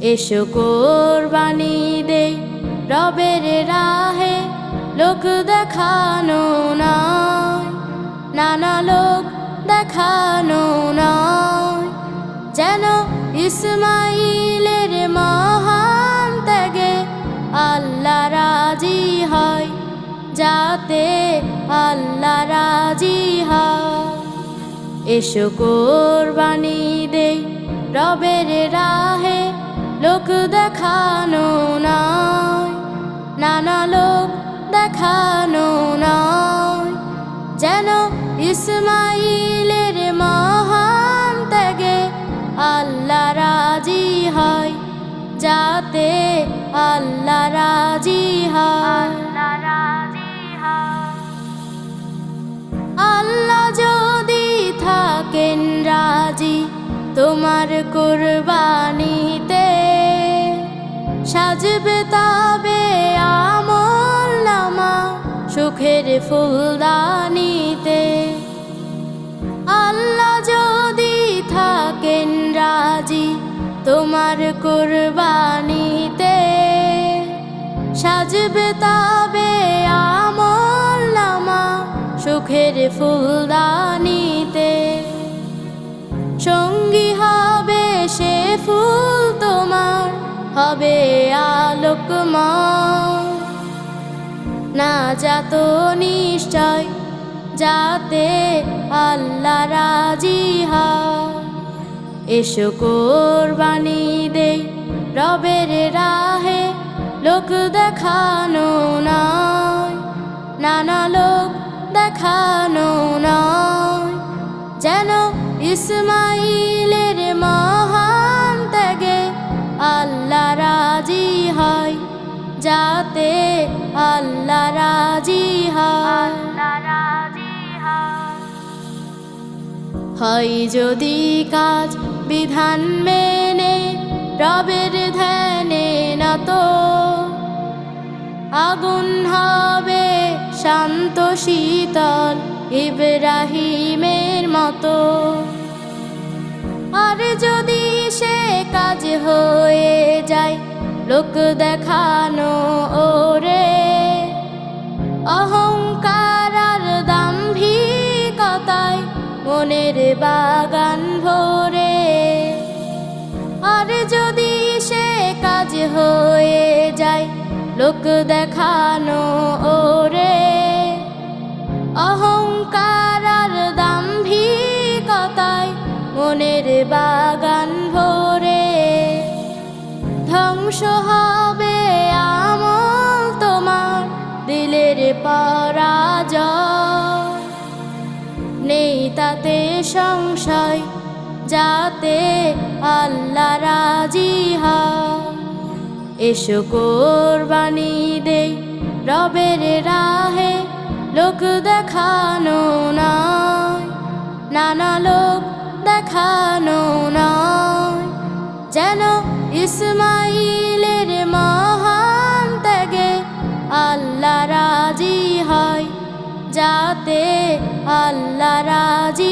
এসো কোরবানি দেই রবের রাহে, লোক দেখানো নয়, নানা লোক দেখানো নয়। যেন ইসমাইলের মহান ত্যাগে আল্লাহ রাজি হয়, যাতে আল্লাহ রাজি হয়। এসো কোরবানি দেই রবের রাহে, লোক দেখানো নয়, নানা লোক দেখানো নয়। যেন ইসমাইলের মহান ত্যাগে আল্লাহ রাজি হয়, যাতে আল্লাহ রাজি হয়। আল্লাহ যদি থাকেন রাজি তোমার কুরবানিতে, সাজবে তবে আমল নামা সুখের ফুলদানিতে। আল্লাহ যদি থাকেন রাজি তোমার কুরবানিতে, সাজবে তবে আমল নামা সুখের ফুলদানিতে। সঙ্গী হবে সে ফুল তোমার, হবে আলোকময়, না যাত নিশ্চয়, যাতে আল্লাহ রাজি হয়। এসো কোরবানি দেই রবের রাহে, লোক দেখানো নয়, নানা লোক দেখানো নয়। যেন ইসমাইলের মহান ত্যাগে আল্লাহ রাজি হয়, যাতে আল্লাহ রাজি হয়। হয় যদি কাজ বিধান মেনে রবের ধ্যানে নত, আগুন হবে শান্ত শীতল ইব্রাহিমের মতো। আর যদি সে কাজ হয়ে যায় লোক দেখানো ওরে, অহংকার আর দাম্ভিকতায় মনের বাগান ভরে। আর যদি সে কাজ হয়ে যায় লোক দেখানো ওরে, অহংকার আর দাম্ভিকতায় মনের বাগান ভরে। ধ্বংস হবে আমল তোমার, দিলের পরাজয় নেই তাতে সংশয়, যাতে আল্লাহ রাজি হয়। এসো কোরবানি দেই রবের রাহে, লোক দেখানো নয়, নানা লোক দেখানো নয়। যেন ইসমাইলের মহান ত্যাগে আল্লাহ রাজি হয়, যাতে আল্লাহ রাজি